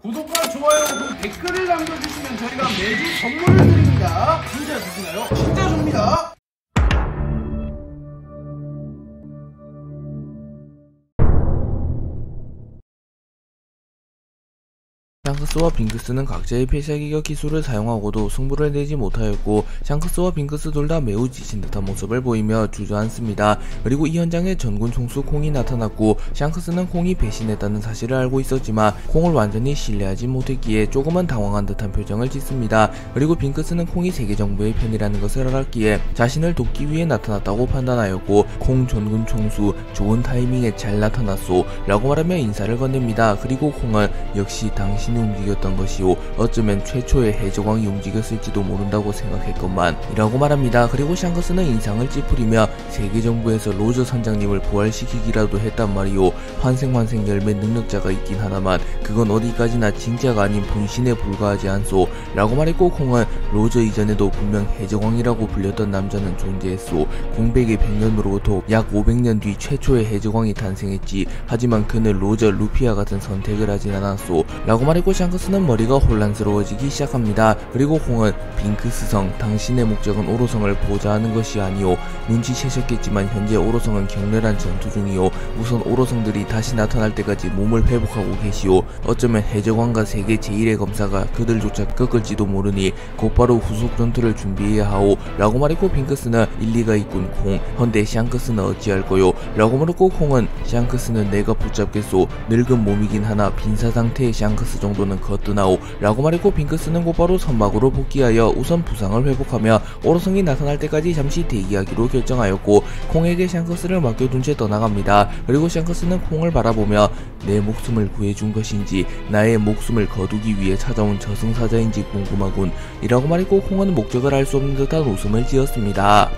구독과 좋아요 그리고 댓글을 남겨주시면 저희가 매주 선물을 드립니다. 진짜 주시나요? 진짜 줍니다. 샹크스와 빙크스는 각자의 필살기격 기술을 사용하고도 승부를 내지 못하였고, 샹크스와 빙크스 둘 다 매우 지친 듯한 모습을 보이며 주저앉습니다. 그리고 이 현장에 전군 총수 콩이 나타났고, 샹크스는 콩이 배신했다는 사실을 알고 있었지만 콩을 완전히 신뢰하지 못했기에 조금은 당황한 듯한 표정을 짓습니다. 그리고 빙크스는 콩이 세계정부의 편이라는 것을 알았기에 자신을 돕기 위해 나타났다고 판단하였고, 콩 전군 총수 좋은 타이밍에 잘 나타났소 라고 말하며 인사를 건넵니다. 그리고 콩은 역시 당신이 움직였던 것이오, 어쩌면 최초의 해적왕이 움직였을지도 모른다고 생각했건만 이라고 말합니다. 그리고 샹크스는 인상을 찌푸리며 세계정부에서 로저 선장님을 부활시키기라도 했단 말이오. 환생 열매 능력자가 있긴 하다만 그건 어디까지나 진짜가 아닌 분신에 불과하지 않소 라고 말했고, 콩은 로저 이전에도 분명 해적왕이라고 불렸던 남자는 존재했소. 공백의 100년으로부터 약 500년 뒤 최초의 해적왕이 탄생했지. 하지만 그는 로저 루피아 같은 선택을 하진 않았소 라고 말했고, 샹크스는 머리가 혼란스러워지기 시작합니다. 그리고 콩은 빙크스성, 당신의 목적은 오로성을 보좌하는 것이 아니오. 눈치채셨겠지만 현재 오로성은 격렬한 전투 중이오. 우선 오로성들이 다시 나타날 때까지 몸을 회복하고 계시오. 어쩌면 해적왕과 세계 제1의 검사가 그들조차 꺾을지도 모르니 곧바로 후속 전투를 준비해야 하오 라고 말했고, 빙크스는 일리가 있군 콩, 헌데 샹크스는 어찌할 거요 라고 물었고, 콩은 샹크스는 내가 붙잡겠소. 늙은 몸이긴 하나 빈사 상태의 샹크스 정도는 거뜬하오 라고 말했고, 빙크스는 곧바로 선막으로 복귀하여 우선 부상을 회복하며 오로성이 나타날 때까지 잠시 대기하기로 결정하였고, 콩에게 샹크스를 맡겨둔 채 떠나갑니다. 그리고 샹크스는 콩을 바라보며 내 목숨을 구해준 것인지 나의 목숨을 거두기 위해 찾아온 저승사자인지 궁금하군 이라고 말했고, 콩은 목적을 알 수 없는 듯한 웃음을 지었습니다.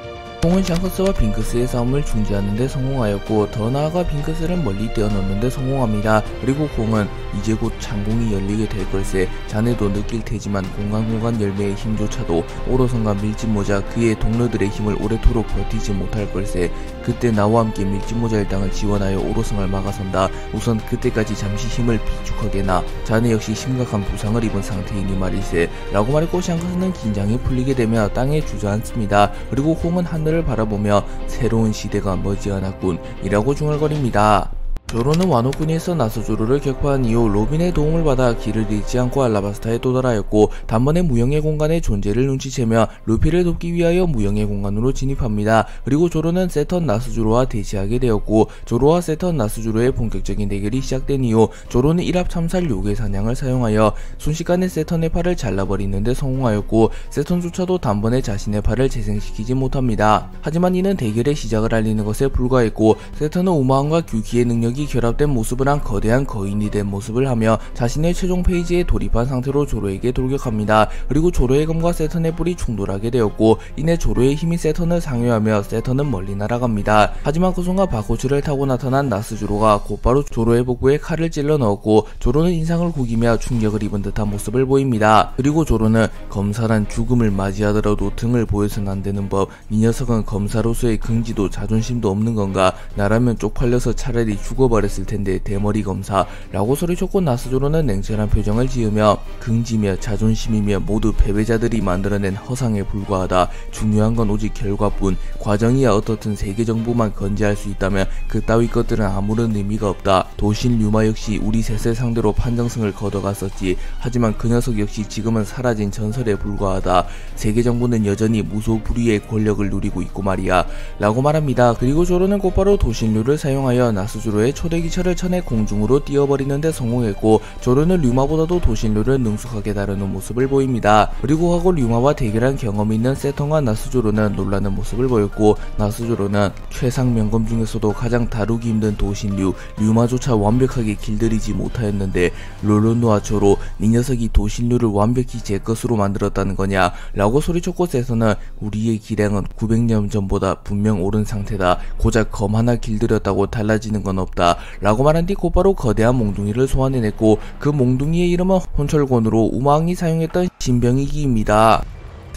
콩은 샹크스와 빙크스의 싸움을 중지하는 데 성공하였고, 더 나아가 빙크스를 멀리 떼어놓는 데 성공합니다. 그리고 콩은 이제 곧 창공이 열리게 될 걸세. 자네도 느낄 테지만 공간 열매의 힘조차도 오로성과 밀짚모자 그의 동료들의 힘을 오래도록 버티지 못할 걸세. 그때 나와 함께 밀짚모자 일당을 지원하여 오로성을 막아선다. 우선 그때까지 잠시 힘을 비축하게나. 자네 역시 심각한 부상을 입은 상태이니 말일세 라고 말했고, 샹크스는 긴장이 풀리게 되며 땅에 주저앉습니다. 그리고 콩은 하늘을 바라보며 새로운 시대가 머지않았군 이라고 중얼거립니다. 조로는 와노쿠니에서 나스조로를 격파한 이후 로빈의 도움을 받아 길을 잃지 않고 알라바스타에 도달하였고, 단번에 무형의 공간의 존재를 눈치채며 루피를 돕기 위하여 무형의 공간으로 진입합니다. 그리고 조로는 세턴 나스조로와 대치하게 되었고, 조로와 세턴 나스조로의 본격적인 대결이 시작된 이후 조로는 일합 참살 요괴 사냥을 사용하여 순식간에 세턴의 팔을 잘라버리는 데 성공하였고, 세턴조차도 단번에 자신의 팔을 재생시키지 못합니다. 하지만 이는 대결의 시작을 알리는 것에 불과했고, 세턴은 우마함과 규키의 능력이 결합된 모습을 한 거대한 거인이 된 모습을 하며 자신의 최종 페이지에 돌입한 상태로 조로에게 돌격합니다. 그리고 조로의 검과 세턴의 뿔이 충돌하게 되었고, 이내 조로의 힘이 세턴을 상회하며 세턴은 멀리 날아갑니다. 하지만 그 순간 바코츠를 타고 나타난 나스조로가 곧바로 조로의 복부에 칼을 찔러 넣었고, 조로는 인상을 구기며 충격을 입은 듯한 모습을 보입니다. 그리고 조로는 검사란 죽음을 맞이하더라도 등을 보여서는 안되는 법, 이 녀석은 검사로서의 긍지도 자존심도 없는 건가. 나라면 쪽팔려서 차라리 죽어버렸을 텐데 대머리 검사 라고 소리쳤고, 나스조로는 냉철한 표정을 지으며 긍지며 자존심이며 모두 패배자들이 만들어낸 허상에 불과하다. 중요한 건 오직 결과뿐. 과정이야 어떻든 세계정부만 건재할 수 있다면 그 따위 것들은 아무런 의미가 없다. 도신 류마 역시 우리 셋을 상대로 판정승을 거둬갔었지. 하지만 그 녀석 역시 지금은 사라진 전설에 불과하다. 세계정부는 여전히 무소불위의 권력을 누리고 있고 말이야 라고 말합니다. 그리고 조로는 곧바로 도신류를 사용하여 나스조로의 초대기차를 쳐내 공중으로 띄워버리는데 성공했고, 조로는 류마보다도 도신류를 능숙하게 다루는 모습을 보입니다. 그리고 하고 류마와 대결한 경험이 있는 세턴과 나스조로는 놀라는 모습을 보였고, 나스조로는 최상 명검 중에서도 가장 다루기 힘든 도신류 류마조차 완벽하게 길들이지 못하였는데 롤론노와 조로, 이 녀석이 도신류를 완벽히 제 것으로 만들었다는 거냐 라고 소리쳤고, 세턴은 우리의 기량은 900년 전보다 분명 오른 상태다. 고작 검 하나 길들였다고 달라지는 건 없다 라고 말한 뒤 곧바로 거대한 몽둥이를 소환해냈고, 그 몽둥이의 이름은 혼철곤으로 우마왕이 사용했던 신병이기입니다.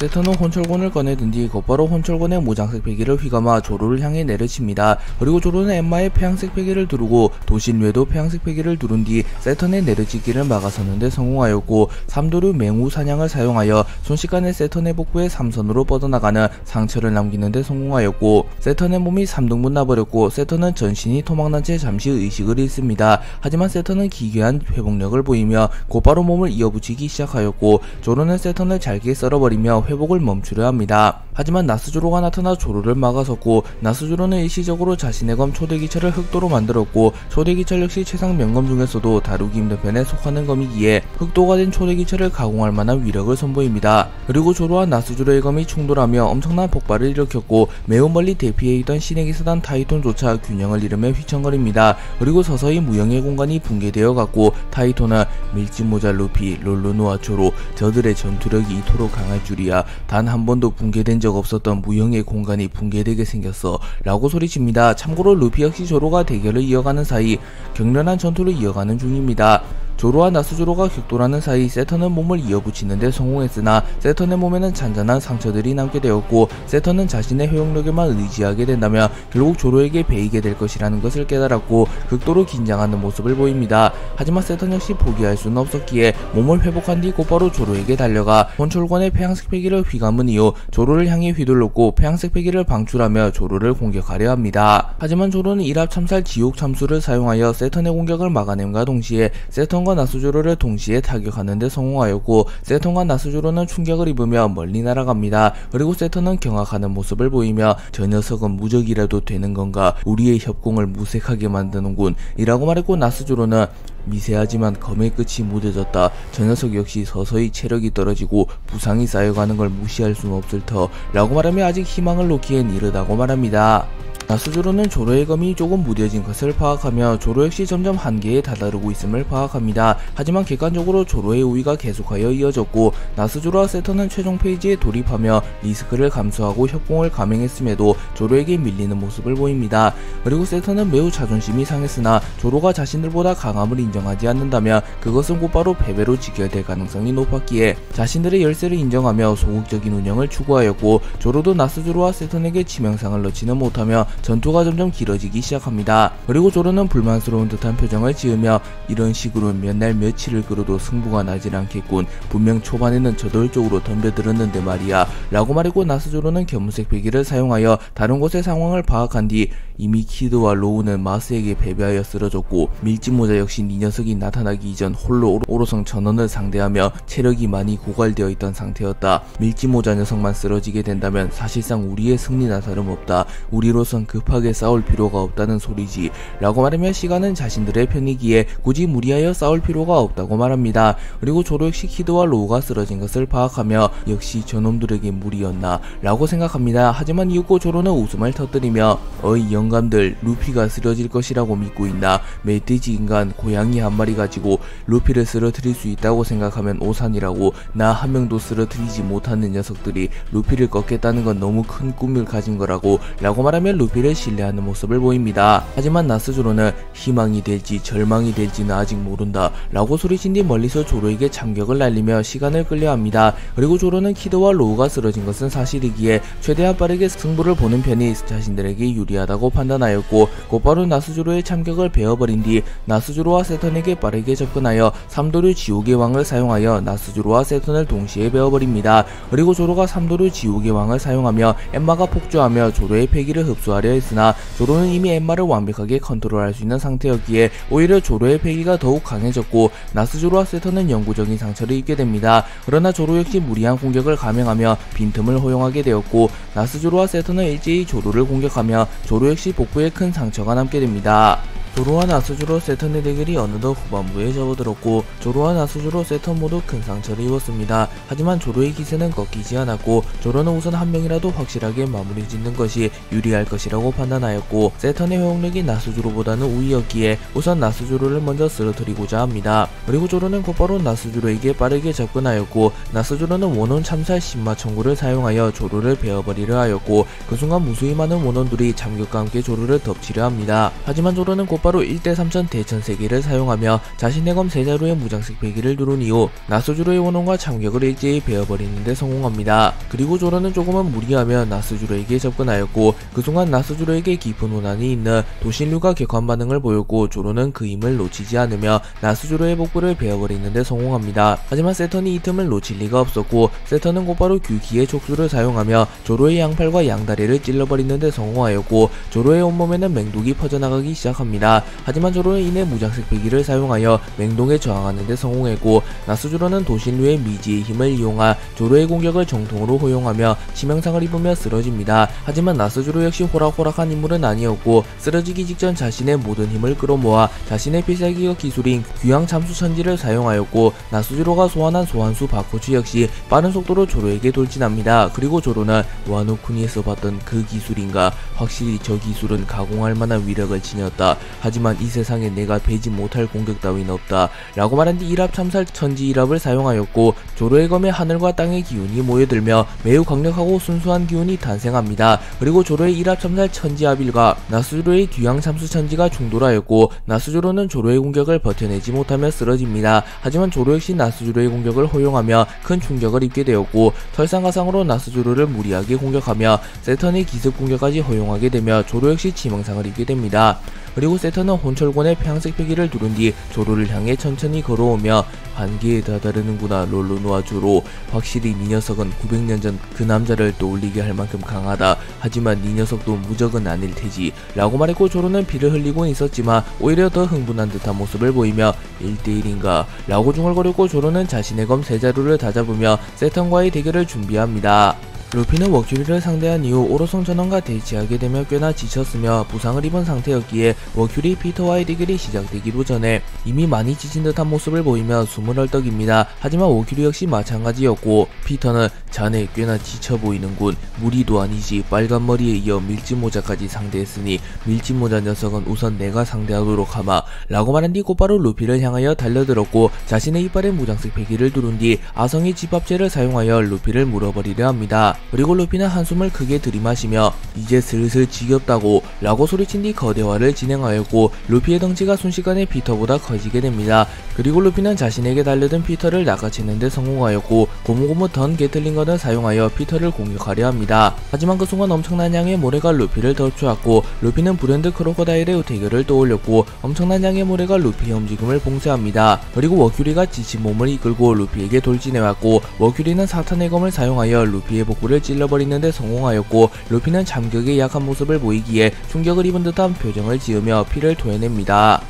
세턴은 혼철곤을 꺼내든 뒤 곧바로 혼철곤의 무장색 패기를 휘감아 조로를 향해 내려칩니다. 그리고 조로는 엠마의 폐양색 패기를 두르고 도신외도 폐양색 패기를 두른 뒤 세턴의 내려찍기를 막아서는데 성공하였고, 삼도류 맹우 사냥을 사용하여 순식간에 세턴의 복부에 삼선으로 뻗어나가는 상처를 남기는데 성공하였고, 세턴의 몸이 3등분 나버렸고 세턴은 전신이 토막난 채 잠시 의식을 잃습니다. 하지만 세턴은 기괴한 회복력을 보이며 곧바로 몸을 이어붙이기 시작하였고, 조로는 세턴을 잘게 썰어버리며 회복을 멈추려 합니다. 하지만 나스조로가 나타나 조로를 막아섰고, 나스조로는 일시적으로 자신의 검 초대기철을 흑도로 만들었고, 초대기철 역시 최상 명검 중에서도 다루기 힘든 편에 속하는 검이기에 흑도가 된 초대기철을 가공할 만한 위력을 선보입니다. 그리고 조로와 나스조로의 검이 충돌하며 엄청난 폭발을 일으켰고, 매우 멀리 대피해 있던 신의 기사단 타이톤조차 균형을 잃으며 휘청거립니다. 그리고 서서히 무형의 공간이 붕괴되어 갔고, 타이톤은 밀짚모자 루피, 롤루노와 조로, 저들의 전투력이 이토록 강할 줄이야. 단 한 번도 붕괴된 적 없었던 무형의 공간이 붕괴되게 생겼어 라고 소리칩니다. 참고로 루피 역시 조로가 대결을 이어가는 사이 격렬한 전투를 이어가는 중입니다. 조로와 나스조로가 격돌하는 사이 세턴은 몸을 이어붙이는데 성공했으나 세턴의 몸에는 잔잔한 상처들이 남게 되었고, 세턴은 자신의 회복력에만 의지하게 된다면 결국 조로에게 베이게 될 것이라는 것을 깨달았고 극도로 긴장하는 모습을 보입니다. 하지만 세턴 역시 포기할 수는 없었기에 몸을 회복한 뒤 곧바로 조로에게 달려가 혼철권의 폐양색 패기를 휘감은 이후 조로를 향해 휘둘렀고 폐양색 패기를 방출하며 조로를 공격하려 합니다. 하지만 조로는 일합 참살 지옥 참수를 사용하여 세턴의 공격을 막아냄과 동시에 세턴과 나스조로를 동시에 타격하는데 성공하였고, 세턴과 나스조로는 충격을 입으며 멀리 날아갑니다. 그리고 세턴은 경악하는 모습을 보이며 저 녀석은 무적이라도 되는 건가, 우리의 협공을 무색하게 만드는군 이라고 말했고, 나스조로는 미세하지만 검의 끝이 무뎌졌다. 저 녀석 역시 서서히 체력이 떨어지고 부상이 쌓여가는 걸 무시할 수는 없을 터 라고 말하며 아직 희망을 놓기엔 이르다고 말합니다. 나스조로는 조로의 검이 조금 무뎌진 것을 파악하며 조로 역시 점점 한계에 다다르고 있음을 파악합니다. 하지만 객관적으로 조로의 우위가 계속하여 이어졌고, 나스조로와 세턴은 최종 페이지에 돌입하며 리스크를 감수하고 협공을 감행했음에도 조로에게 밀리는 모습을 보입니다. 그리고 세턴은 매우 자존심이 상했으나 조로가 자신들보다 강함을 인정하지 않는다면 그것은 곧바로 패배로 직결될 가능성이 높았기에 자신들의 열세를 인정하며 소극적인 운영을 추구하였고, 조로도 나스조로와 세턴에게 치명상을 넣지는 못하며 전투가 점점 길어지기 시작합니다. 그리고 조로는 불만스러운 듯한 표정을 지으며 이런 식으로 몇 날 며칠을 끌어도 승부가 나질 않겠군. 분명 초반에는 저돌적으로 덤벼들었는데 말이야 라고 말했고, 나스조로는 견문색 패기를 사용하여 다른 곳의 상황을 파악한 뒤 이미 키드와 로우는 마스에게 패배하여 쓰러졌고, 밀짚모자 역시 이 녀석이 나타나기 이전 홀로 오로성 전원을 상대하며 체력이 많이 고갈되어 있던 상태였다. 밀짚모자 녀석만 쓰러지게 된다면 사실상 우리의 승리나 다름없다. 우리로선 급하게 싸울 필요가 없다는 소리지 라고 말하며 시간은 자신들의 편이기에 굳이 무리하여 싸울 필요가 없다고 말합니다. 그리고 조로 역시 키드와 로우가 쓰러진 것을 파악하며 역시 저놈들에게 무리였나 라고 생각합니다. 하지만 이윽고 조로는 웃음을 터뜨리며 어이 영감들, 루피가 쓰러질 것이라고 믿고 있나? 멧돼지 인간 고양이 한 마리 가지고 루피를 쓰러뜨릴 수 있다고 생각하면 오산이라고. 나 한 명도 쓰러뜨리지 못하는 녀석들이 루피를 꺾겠다는 건 너무 큰 꿈을 가진 거라고 라고 말하며 루피를 신뢰하는 모습을 보입니다. 하지만 나스조로는 희망이 될지 절망이 될지는 아직 모른다 라고 소리친 뒤 멀리서 조로에게 참격을 날리며 시간을 끌려합니다. 그리고 조로는 키드와 로우가 쓰러진 것은 사실이기에 최대한 빠르게 승부를 보는 편이 자신들에게 유리하다고 판단하였고, 곧바로 나스조로의 참격을 베어버린 뒤 나스조로와 세턴에게 빠르게 접근하여 삼도류 지옥의 왕을 사용하여 나스조로와 세턴을 동시에 베어버립니다. 그리고 조로가 삼도류 지옥의 왕을 사용하며 엠마가 폭주하며 조로의 패기를 흡수하려 했으나 조로는 이미 엠마를 완벽하게 컨트롤할 수 있는 상태였기에 오히려 조로의 패기가 더욱 강해졌고, 나스조로와 세턴은 영구적인 상처를 입게 됩니다. 그러나 조로 역시 무리한 공격을 감행하며 빈틈을 허용하게 되었고, 나스조로와 세턴은 일제히 조로를 공격하며 조로 역시 복부에 큰 상처가 남게 됩니다. 조로와 나스조로 세턴의 대결이 어느덧 후반부에 접어들었고, 조로와 나스조로 세턴 모두 큰 상처를 입었습니다. 하지만 조로의 기세는 꺾이지 않았고, 조로는 우선 한 명이라도 확실하게 마무리 짓는 것이 유리할 것이라고 판단하였고, 세턴의 회복력이 나스조로보다는 우위였기에 우선 나스조로를 먼저 쓰러뜨리고자 합니다. 그리고 조로는 곧바로 나스조로에게 빠르게 접근하였고, 나스조로는 원혼 참살 신마 청구를 사용하여 조로를 베어버리려 하였고, 그 순간 무수히 많은 원혼들이 참격과 함께 조로를 덮치려 합니다. 하지만 조로는 곧바로 1대3000 대천세기를 사용하며 자신의 검 세자루의 무장식 배기를 누른 이후 나스주로의 원혼과 참격을 일제히 베어버리는 데 성공합니다. 그리고 조로는 조금은 무리하며 나스주로에게 접근하였고 그 순간 나스주로에게 깊은 원한이 있는 도신류가 격한 반응을 보였고 조로는 그 힘을 놓치지 않으며 나스주로의 복부를 베어버리는 데 성공합니다. 하지만 세턴이 이 틈을 놓칠 리가 없었고 세턴은 곧바로 규기의 촉수를 사용하며 조로의 양팔과 양다리를 찔러버리는 데 성공하였고 조로의 온몸에는 맹독이 퍼져나가기 시작합니다. 하지만 조로는 이내 무장식 배기를 사용하여 맹독에 저항하는 데 성공했고 나스주로는 도신류의 미지의 힘을 이용한 조로의 공격을 정통으로 허용하며 치명상을 입으며 쓰러집니다. 하지만 나스주로 역시 호락호락한 인물은 아니었고 쓰러지기 직전 자신의 모든 힘을 끌어모아 자신의 필살기격 기술인 귀양 참수천지를 사용하였고 나스주로가 소환한 소환수 바코츠 역시 빠른 속도로 조로에게 돌진합니다. 그리고 조로는 와노쿠니에서 봤던 그 기술인가, 확실히 저 기술은 가공할 만한 위력을 지녔다. 하지만 이 세상에 내가 배지 못할 공격 따윈 없다 라고 말한 뒤 일합 참살 천지 일합을 사용하였고 조로의 검에 하늘과 땅의 기운이 모여들며 매우 강력하고 순수한 기운이 탄생합니다. 그리고 조로의 일합 참살 천지 아빌과 나스주로의 귀양 참수 천지가 충돌하였고 나스주로는 조로의 공격을 버텨내지 못하며 쓰러집니다. 하지만 조로 역시 나스주로의 공격을 허용하며 큰 충격을 입게 되었고 설상가상으로 나스주로를 무리하게 공격하며 세턴의 기습 공격까지 허용하게 되며 조로 역시 치명상을 입게 됩니다. 그리고 세턴은 혼철권의 폐양색 패기를 두른 뒤 조로를 향해 천천히 걸어오며 한계에 다다르는구나 롤로노아 조로, 확실히 네 녀석은 900년 전 그 남자를 떠올리게 할 만큼 강하다. 하지만 네 녀석도 무적은 아닐 테지 라고 말했고 조로는 피를 흘리고 있었지만 오히려 더 흥분한 듯한 모습을 보이며 1대1인가 라고 중얼거렸고 조로는 자신의 검 세자루를 다잡으며 세턴과의 대결을 준비합니다. 루피는 워큐리를 상대한 이후 오로성 전원과 대치하게 되며 꽤나 지쳤으며 부상을 입은 상태였기에 워큐리 피터와의 대결이 시작되기도 전에 이미 많이 지친 듯한 모습을 보이며 숨을 헐떡입니다. 하지만 워큐리 역시 마찬가지였고 피터는 자네 꽤나 지쳐 보이는군. 무리도 아니지. 빨간 머리에 이어 밀짚모자까지 상대했으니 밀짚모자 녀석은 우선 내가 상대하도록 하마 라고 말한 뒤 곧바로 루피를 향하여 달려들었고 자신의 이빨에 무장색 패기를 두른 뒤 아성의 집합체를 사용하여 루피를 물어버리려 합니다. 그리고 루피는 한숨을 크게 들이마시며 이제 슬슬 지겹다고 라고 소리친 뒤 거대화를 진행하였고 루피의 덩치가 순식간에 피터보다 커지게 됩니다. 그리고 루피는 자신에게 달려든 피터를 낚아채는 데 성공하였고 고무고무 던 게틀링건을 사용하여 피터를 공격하려 합니다. 하지만 그 순간 엄청난 양의 모래가 루피를 덮쳐왔고 루피는 브랜드 크로커다일의 대결을 떠올렸고 엄청난 양의 모래가 루피의 움직임을 봉쇄합니다. 그리고 워큐리가 지친 몸을 이끌고 루피에게 돌진해왔고 워큐리는 사탄의 검을 사용하여 루피의 복부를 찔러버리는 데 성공하였고 루피는 참격에 약한 모습을 보이기에 충격을 입은 듯한 표정을 지으며 피를 토해냅니다.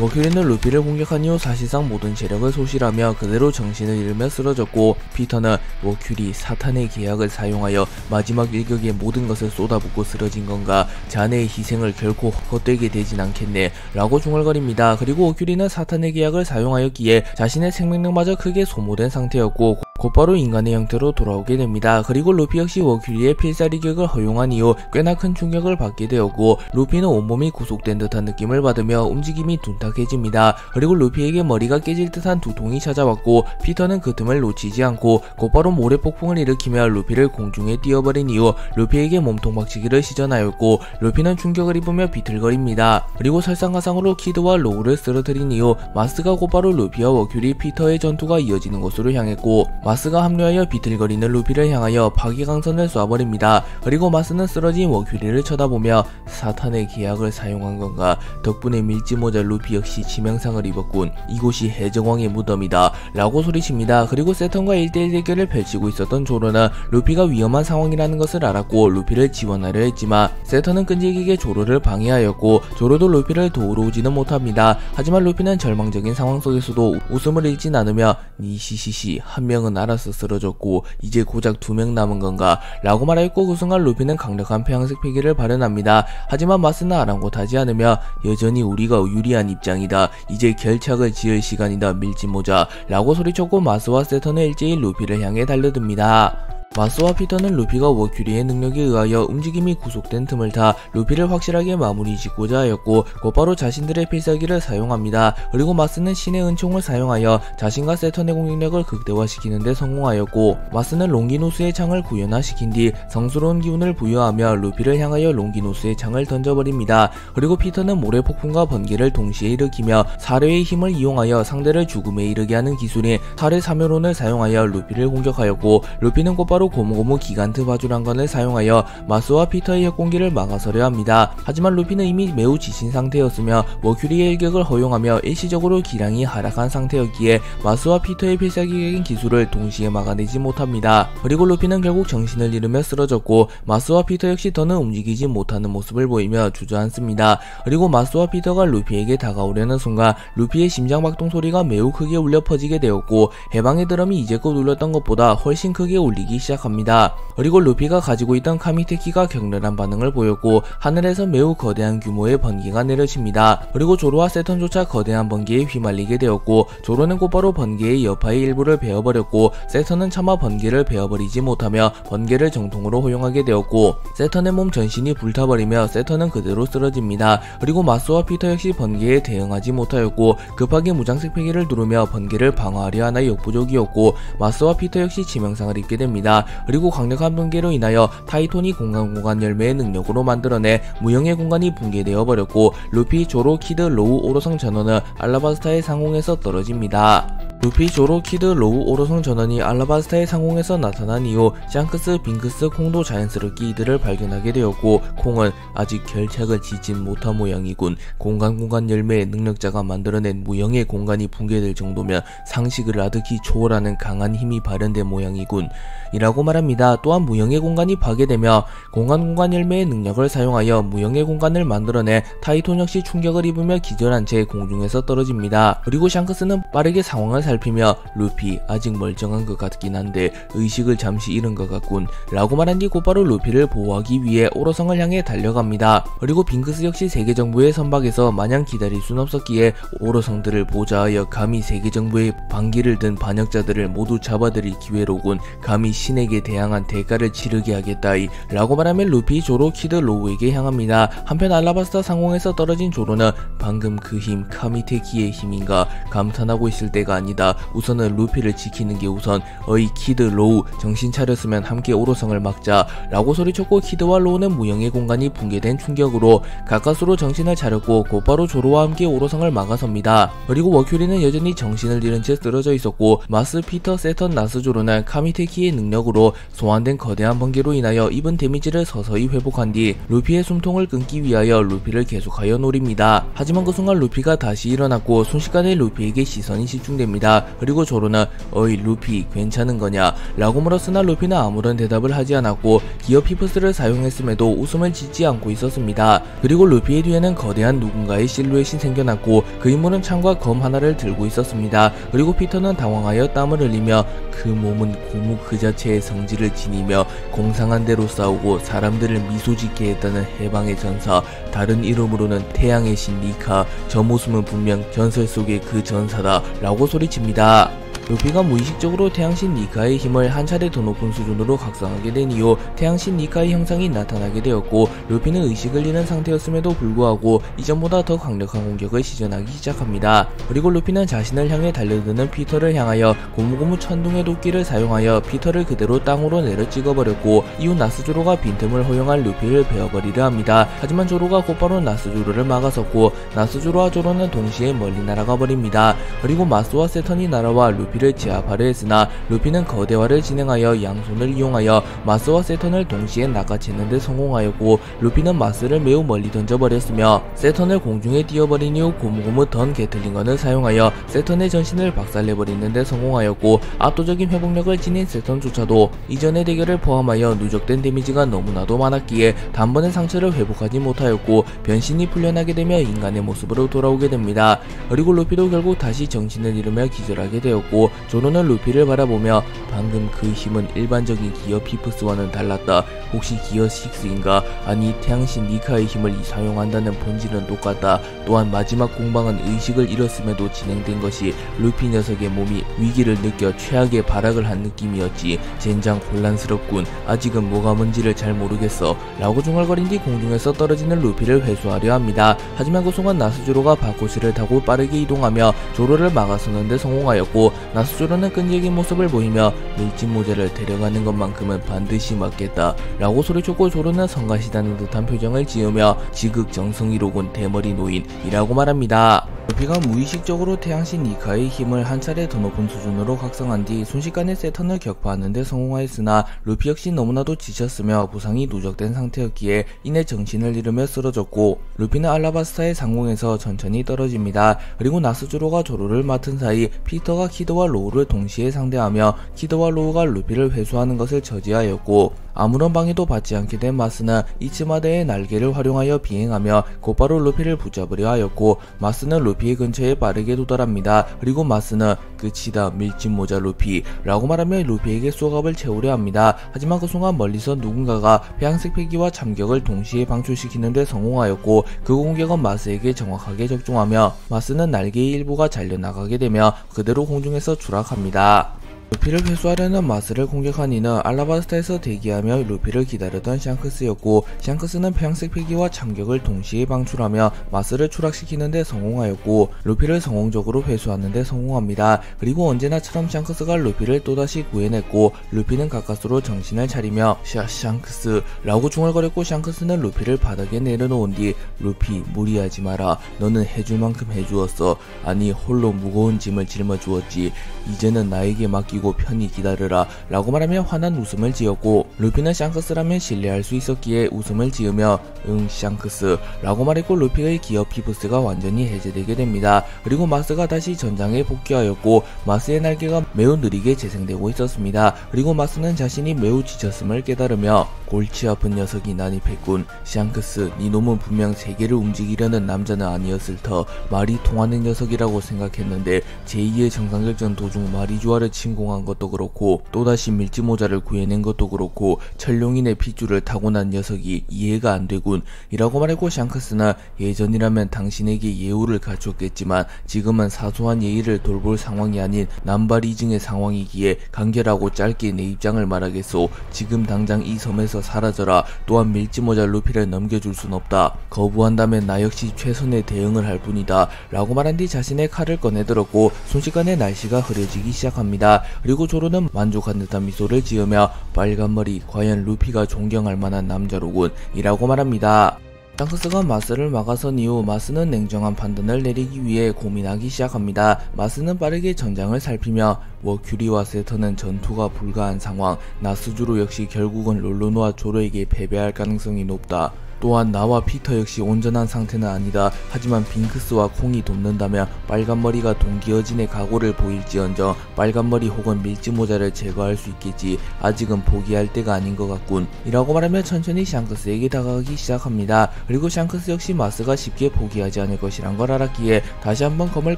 워큐리는 루피를 공격한 이후 사실상 모든 체력을 소실하며 그대로 정신을 잃으며 쓰러졌고 피터는 워큐리 사탄의 계약을 사용하여 마지막 일격에 모든 것을 쏟아붓고 쓰러진 건가, 자네의 희생을 결코 헛되게 되진 않겠네 라고 중얼거립니다. 그리고 워큐리는 사탄의 계약을 사용하였기에 자신의 생명력마저 크게 소모된 상태였고 곧바로 인간의 형태로 돌아오게 됩니다. 그리고 루피 역시 워큐리의 필살기 격을 허용한 이후 꽤나 큰 충격을 받게 되었고 루피는 온몸이 구속된 듯한 느낌을 받으며 움직임이 둔탁해집니다. 그리고 루피에게 머리가 깨질 듯한 두통이 찾아왔고 피터는 그 틈을 놓치지 않고 곧바로 모래 폭풍을 일으키며 루피를 공중에 띄워버린 이후 루피에게 몸통 박치기를 시전하였고 루피는 충격을 입으며 비틀거립니다. 그리고 설상가상으로 키드와 로우를 쓰러뜨린 이후 마스가 곧바로 루피와 워큐리 피터의 전투가 이어지는 곳으로 향했고 마스가 합류하여 비틀거리는 루피를 향하여 파괴강선을 쏴버립니다. 그리고 마스는 쓰러진 워큐리를 쳐다보며 사탄의 계약을 사용한 건가, 덕분에 밀짚모자 루피 역시 치명상을 입었군. 이곳이 해적왕의 무덤이다 라고 소리칩니다. 그리고 세턴과 1대1 대결을 펼치고 있었던 조로는 루피가 위험한 상황이라는 것을 알았고 루피를 지원하려 했지만 세턴은 끈질기게 조로를 방해하였고 조로도 루피를 도우러 오지는 못합니다. 하지만 루피는 절망적인 상황 속에서도 웃음을 잃진 않으며 니시시시 한 명은 알아서 쓰러졌고 이제 고작 2명 남은 건가 라고 말하였고 그 순간 루피는 강력한 폐양색 패기를 발현합니다. 하지만 마스는 아랑곳하지 않으며 여전히 우리가 유리한 입장이다. 이제 결착을 지을 시간이다 밀짚모자 라고 소리쳤고 마스와 세턴은 일제히 루피를 향해 달려듭니다. 마스와 피터는 루피가 워큐리의 능력에 의하여 움직임이 구속된 틈을 타 루피를 확실하게 마무리 짓고자 하였고 곧바로 자신들의 필살기를 사용합니다. 그리고 마스는 신의 은총을 사용하여 자신과 세턴의 공격력을 극대화시키는 데 성공하였고 마스는 롱기노스의 창을 구현화시킨 뒤 성스러운 기운을 부여하며 루피를 향하여 롱기노스의 창을 던져버립니다. 그리고 피터는 모래폭풍과 번개를 동시에 일으키며 사례의 힘을 이용하여 상대를 죽음에 이르게 하는 기술인 사례 사멸론을 사용하여 루피를 공격하였고 루피는 곧바로 고무고무 기간트 바주란건을 사용하여 마스와 피터의 협공기를 막아서려 합니다. 하지만 루피는 이미 매우 지친 상태였으며 머큐리의 일격을 허용하며 일시적으로 기량이 하락한 상태였기에 마스와 피터의 필살기적인 기술을 동시에 막아내지 못합니다. 그리고 루피는 결국 정신을 잃으며 쓰러졌고 마스와 피터 역시 더는 움직이지 못하는 모습을 보이며 주저앉습니다. 그리고 마스와 피터가 루피에게 다가오려는 순간 루피의 심장박동 소리가 매우 크게 울려 퍼지게 되었고 해방의 드럼이 이제껏 울렸던 것보다 훨씬 크게 울리기 시작합니다. 그리고 루피가 가지고 있던 카미테키가 격렬한 반응을 보였고 하늘에서 매우 거대한 규모의 번개가 내려집니다. 그리고 조로와 세턴조차 거대한 번개에 휘말리게 되었고 조로는 곧바로 번개의 여파의 일부를 베어버렸고 세턴은 차마 번개를 베어버리지 못하며 번개를 정통으로 허용하게 되었고 세턴의 몸 전신이 불타버리며 세턴은 그대로 쓰러집니다. 그리고 마스와 피터 역시 번개에 대응하지 못하였고 급하게 무장색 패기를 누르며 번개를 방어하려 하나 역부족이었고 마스와 피터 역시 치명상을 입게 됩니다. 그리고 강력한 번개로 인하여 타이톤이 공간 열매의 능력으로 만들어내 무형의 공간이 붕괴되어 버렸고 루피, 조로, 키드, 로우, 오로성 전원은 알라바스타의 상공에서 떨어집니다. 루피, 조로, 키드, 로우, 오로성 전원이 알라바스타의 상공에서 나타난 이후 샹크스, 빙크스, 콩도 자연스럽게 이들을 발견하게 되었고 콩은 아직 결착을 짓진 못한 모양이군. 공간 열매의 능력자가 만들어낸 무형의 공간이 붕괴될 정도면 상식을 아득히 초월하는 강한 힘이 발현된 모양이군 이라고 말합니다. 또한 무형의 공간이 파괴되며 공간 열매의 능력을 사용하여 무형의 공간을 만들어내 타이톤 역시 충격을 입으며 기절한 채 공중에서 떨어집니다. 그리고 샹크스는 빠르게 상황을 살피며 루피 아직 멀쩡한 것 같긴 한데 의식을 잠시 잃은 것 같군 라고 말한 뒤 곧바로 루피를 보호하기 위해 오로성을 향해 달려갑니다. 그리고 빙크스 역시 세계정부의 선박에서 마냥 기다릴 순 없었기에 오로성들을 보좌하여 감히 세계정부의 반기를 든 반역자들을 모두 잡아들일 기회로군. 감히 신에게 대항한 대가를 치르게 하겠다이 라고 말하며 루피, 조로, 키드, 로우에게 향합니다. 한편 알라바스타 상공에서 떨어진 조로는 방금 그 힘 카미테키의 힘인가 감탄하고 있을 때가 아니다. 우선은 루피를 지키는 게 우선. 어이 키드, 로우 정신 차렸으면 함께 오로성을 막자 라고 소리쳤고 키드와 로우는 무형의 공간이 붕괴된 충격으로 가까스로 정신을 차렸고 곧바로 조로와 함께 오로성을 막아섭니다. 그리고 워큐리는 여전히 정신을 잃은 채 쓰러져 있었고 마스, 피터, 세턴, 나스, 조로는 카미테키의 능력으로 소환된 거대한 번개로 인하여 입은 데미지를 서서히 회복한 뒤 루피의 숨통을 끊기 위하여 루피를 계속하여 노립니다. 하지만 그 순간 루피가 다시 일어났고 순식간에 루피에게 시선이 집중됩니다. 그리고 조로는 어이 루피 괜찮은 거냐 라고 물었으나 루피는 아무런 대답을 하지 않았고 기어 피프스를 사용했음에도 웃음을 짓지 않고 있었습니다. 그리고 루피의 뒤에는 거대한 누군가의 실루엣이 생겨났고 그 인물은 창과 검 하나를 들고 있었습니다. 그리고 피터는 당황하여 땀을 흘리며 그 몸은 고무 그 자체의 성질을 지니며 공상한 대로 싸우고 사람들을 미소짓게 했다는 해방의 전사, 다른 이름으로는 태양의 신 니카, 저 모습은 분명 전설 속의 그 전사다 라고 소리칩니다. 루피가 무의식적으로 태양신 니카의 힘을 한 차례 더 높은 수준으로 각성하게 된 이후 태양신 니카의 형상이 나타나게 되었고 루피는 의식을 잃은 상태였음에도 불구하고 이전보다 더 강력한 공격을 시전하기 시작합니다. 그리고 루피는 자신을 향해 달려드는 피터를 향하여 고무고무 천둥의 도끼를 사용하여 피터를 그대로 땅으로 내려 찍어버렸고 이후 나스조로가 빈틈을 허용할 루피를 베어버리려 합니다. 하지만 조로가 곧바로 나스조로를 막아섰고 나스조로와 조로는 동시에 멀리 날아가 버립니다. 그리고 마스와 세턴이 날아와 루피를 제압하려 했으나 루피는 거대화를 진행하여 양손을 이용하여 마스와 세턴을 동시에 낚아채는 데 성공하였고 루피는 마스를 매우 멀리 던져버렸으며 세턴을 공중에 띄워버린 이후 고무고무 던 게틀링건을 사용하여 세턴의 전신을 박살내버리는 데 성공하였고 압도적인 회복력을 지닌 세턴조차도 이전의 대결을 포함하여 누적된 데미지가 너무나도 많았기에 단번에 상처를 회복하지 못하였고 변신이 풀려나게 되며 인간의 모습으로 돌아오게 됩니다. 그리고 루피도 결국 다시 정신을 잃으며 기절하게 되었고 있고 조로는 루피를 바라보며 방금 그 힘은 일반적인 기어 피프스와는 달랐다. 혹시 기어 6인가? 아니 태양신 니카의 힘을 사용한다는 본질은 똑같다. 또한 마지막 공방은 의식을 잃었음에도 진행된 것이 루피 녀석의 몸이 위기를 느껴 최악의 발악을 한 느낌이었지. 젠장 혼란스럽군. 아직은 뭐가 뭔지를 잘 모르겠어. 라고 중얼거린 뒤 공중에서 떨어지는 루피를 회수하려 합니다. 하지만 그 순간 나스조로가 바코스를 타고 빠르게 이동하며 조로를 막아서는데 성공하였고 나스조로는 끈질긴 모습을 보이며 밀짚 모자를 데려가는 것만큼은 반드시 막겠다 라고 소리쳤고 조로는 성가시다는 듯한 표정을 지으며 지극정성이로군 대머리 노인이라고 말합니다. 루피가 무의식적으로 태양신 니카의 힘을 한 차례 더 높은 수준으로 각성한 뒤 순식간에 세턴을 격파하는 데 성공하였으나 루피 역시 너무나도 지쳤으며 부상이 누적된 상태였기에 이내 정신을 잃으며 쓰러졌고 루피는 알라바스타의 상공에서 천천히 떨어집니다. 그리고 나스조로가 조로를 맡은 사이 피터가 키드와 로우를 동시에 상대하며 키드와 로우가 루피를 회수하는 것을 저지하였고 아무런 방해도 받지 않게 된 마스는 이츠마데의 날개를 활용하여 비행하며 곧바로 루피를 붙잡으려 하였고 마스는 루피의 근처에 빠르게 도달합니다. 그리고 마스는 끝이다 밀짚 모자 루피 라고 말하며 루피에게 쏘갑을 채우려 합니다. 하지만 그 순간 멀리서 누군가가 회양색 패기와 참격을 동시에 방출시키는 데 성공하였고 그 공격은 마스에게 정확하게 적중하며 마스는 날개의 일부가 잘려나가게 되며 그대로 공중에서 추락합니다. 루피를 회수하려는 마스를 공격한 이는 알라바스타에서 대기하며 루피를 기다렸던 샹크스였고 샹크스는 평색 패기와 참격을 동시에 방출하며 마스를 추락시키는 데 성공하였고 루피를 성공적으로 회수하는 데 성공합니다. 그리고 언제나처럼 샹크스가 루피를 또다시 구해냈고 루피는 가까스로 정신을 차리며 샹크스 라고 중얼거렸고 샹크스는 루피를 바닥에 내려놓은 뒤 루피 무리하지 마라. 너는 해줄 만큼 해주었어. 아니 홀로 무거운 짐을 짊어주었지. 이제는 나에게 맡기고 편히 기다려라 라고 말하며 환한 웃음을 지었고 루피는 샹크스라면 신뢰할 수 있었기에 웃음을 지으며 응 샹크스 라고 말했고 루피의 기어 피프스가 완전히 해제되게 됩니다. 그리고 마스가 다시 전장에 복귀하였고 마스의 날개가 매우 느리게 재생되고 있었습니다. 그리고 마스는 자신이 매우 지쳤음을 깨달으며 골치 아픈 녀석이 난입했군. 샹크스 네 놈은 분명 세계를 움직이려는 남자는 아니었을 터 말이 통하는 녀석이라고 생각했는데 제2의 정상결전 도중 마리주아를 침공한 것도 그렇고 또다시 밀짚 모자를 구해낸 것도 그렇고 천룡인의 핏줄을 타고난 녀석이 이해가 안되군 이라고 말했고 샹크스는 예전이라면 당신에게 예우를 갖췄겠지만 지금은 사소한 예의를 돌볼 상황이 아닌 남발이증의 상황이기에 간결하고 짧게 내 입장을 말하겠소. 지금 당장 이 섬에서 사라져라. 또한 밀짚 모자 루피를 넘겨줄 순 없다. 거부한다면 나 역시 최선의 대응을 할 뿐이다 라고 말한 뒤 자신의 칼을 꺼내들었고 순식간에 날씨가 흐려지기 시작합니다. 그리고 조로는 만족한 듯한 미소를 지으며 빨간머리 과연 루피가 존경할 만한 남자로군 이라고 말합니다. 샹크스가 마스를 막아선 이후 마스는 냉정한 판단을 내리기 위해 고민하기 시작합니다. 마스는 빠르게 전장을 살피며 머큐리와 세터는 전투가 불가한 상황, 나스주로 역시 결국은 롤로노와 조로에게 패배할 가능성이 높다. 또한 나와 피터 역시 온전한 상태는 아니다. 하지만 빙크스와 콩이 돕는다면 빨간머리가 동기어진의 각오를 보일지언정 빨간머리 혹은 밀짚 모자를 제거할 수 있겠지. 아직은 포기할 때가 아닌 것 같군 이라고 말하며 천천히 샹크스에게 다가가기 시작합니다. 그리고 샹크스 역시 마스가 쉽게 포기하지 않을 것이란 걸 알았기에 다시 한번 검을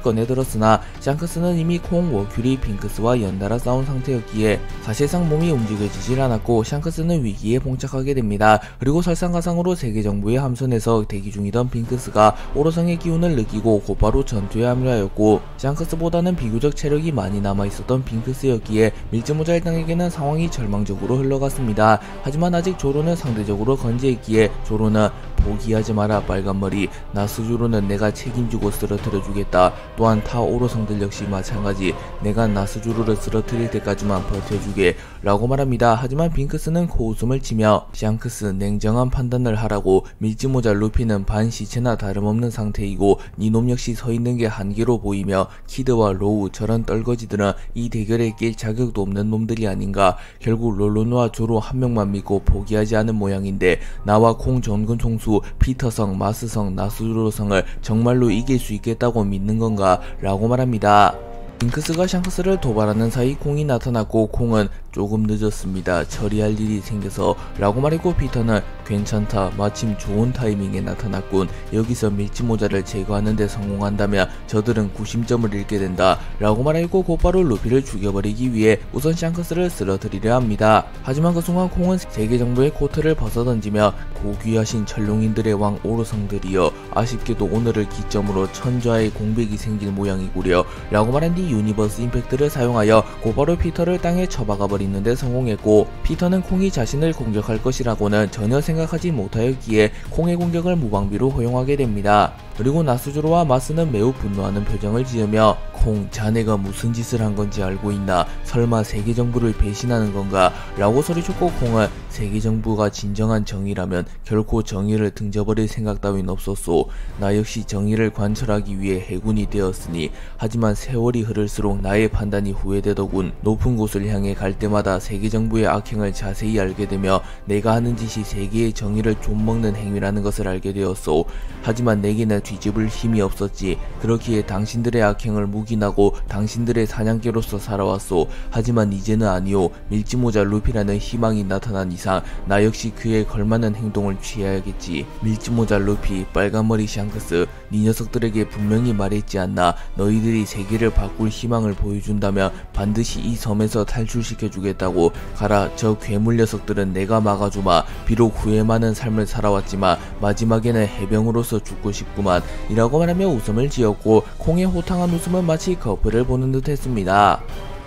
꺼내들었으나 샹크스는 이미 콩, 워큐리, 빙크스와 연달아 싸운 상태였기에 사실상 몸이 움직여지질 않았고 샹크스는 위기에 봉착하게 됩니다. 그리고 설상가상으로 세계정부의 함선에서 대기 중이던 빙크스가 오로성의 기운을 느끼고 곧바로 전투에 합류하였고 샹크스보다는 비교적 체력이 많이 남아있었던 빙크스였기에 밀짚 모자 일당에게는 상황이 절망적으로 흘러갔습니다. 하지만 아직 조로는 상대적으로 건재했기에 조로는 포기하지 마라 빨간머리. 나스주로는 내가 책임지고 쓰러뜨려주겠다. 또한 타 오로성들 역시 마찬가지. 내가 나스주로를 쓰러뜨릴 때까지만 버텨주게 라고 말합니다. 하지만 빙크스는 코웃음을 치며 샹크스 냉정한 판단을 하라고. 밀짚 모자 루피는 반시체나 다름없는 상태이고 니놈 역시 서있는 게 한계로 보이며 키드와 로우 저런 떨거지들은 이 대결에 낄 자격도 없는 놈들이 아닌가. 결국 롤로노와 조로 한 명만 믿고 포기하지 않은 모양인데 나와 콩 전군 총수 피터성, 마스성, 나스주로성을 정말로 이길 수 있겠다고 믿는 건가? 라고 말합니다. 빙크스가 샹크스를 도발하는 사이 콩이 나타났고 콩은 조금 늦었습니다. 처리할 일이 생겨서 라고 말했고 피터는 괜찮다. 마침 좋은 타이밍에 나타났군. 여기서 밀짚 모자를 제거하는 데 성공한다면 저들은 구심점을 잃게 된다. 라고 말했고 곧바로 루피를 죽여버리기 위해 우선 샹크스를 쓰러뜨리려 합니다. 하지만 그 순간 콩은 3개 정도의 코트를 벗어던지며 고귀하신 전룡인들의 왕 오로성들이여 아쉽게도 오늘을 기점으로 천자의 공백이 생길 모양이구려 라고 말한 뒤 유니버스 임팩트를 사용하여 곧바로 피터를 땅에 쳐박아 버리는데 성공했고 피터는 콩이 자신을 공격할 것이라고는 전혀 생각하지 못하였기에 콩의 공격을 무방비로 허용하게 됩니다. 그리고 나스조로와 마스는 매우 분노하는 표정을 지으며 콩, 자네가 무슨 짓을 한 건지 알고 있나? 설마 세계정부를 배신하는 건가? 라고 소리쳤고 콩은 세계정부가 진정한 정의라면 결코 정의를 등져버릴 생각 따윈 없었소. 나 역시 정의를 관철하기 위해 해군이 되었으니 하지만 세월이 흐를수록 나의 판단이 후회되더군. 높은 곳을 향해 갈 때마다 세계정부의 악행을 자세히 알게 되며 내가 하는 짓이 세계의 정의를 좀먹는 행위라는 것을 알게 되었소. 하지만 내게는 뒤집을 힘이 없었지. 그렇기에 당신들의 악행을 묵인하고 당신들의 사냥개로서 살아왔소. 하지만 이제는 아니오. 밀짚모자 루피라는 희망이 나타난 이상 나 역시 그에 걸맞는 행동을 취해야겠지. 밀짚모자 루피, 빨간머리 샹크스, 네 녀석들에게 분명히 말했지 않나. 너희들이 세계를 바꿀 희망을 보여준다면 반드시 이 섬에서 탈출시켜주겠다고. 가라, 저 괴물 녀석들은 내가 막아주마. 비록 후회 많은 삶을 살아왔지만 마지막에는 해병으로서 죽고 싶구만. 이라고 말하며 웃음을 지었고 콩의 호탕한 웃음은 마치 커플을 보는 듯 했습니다.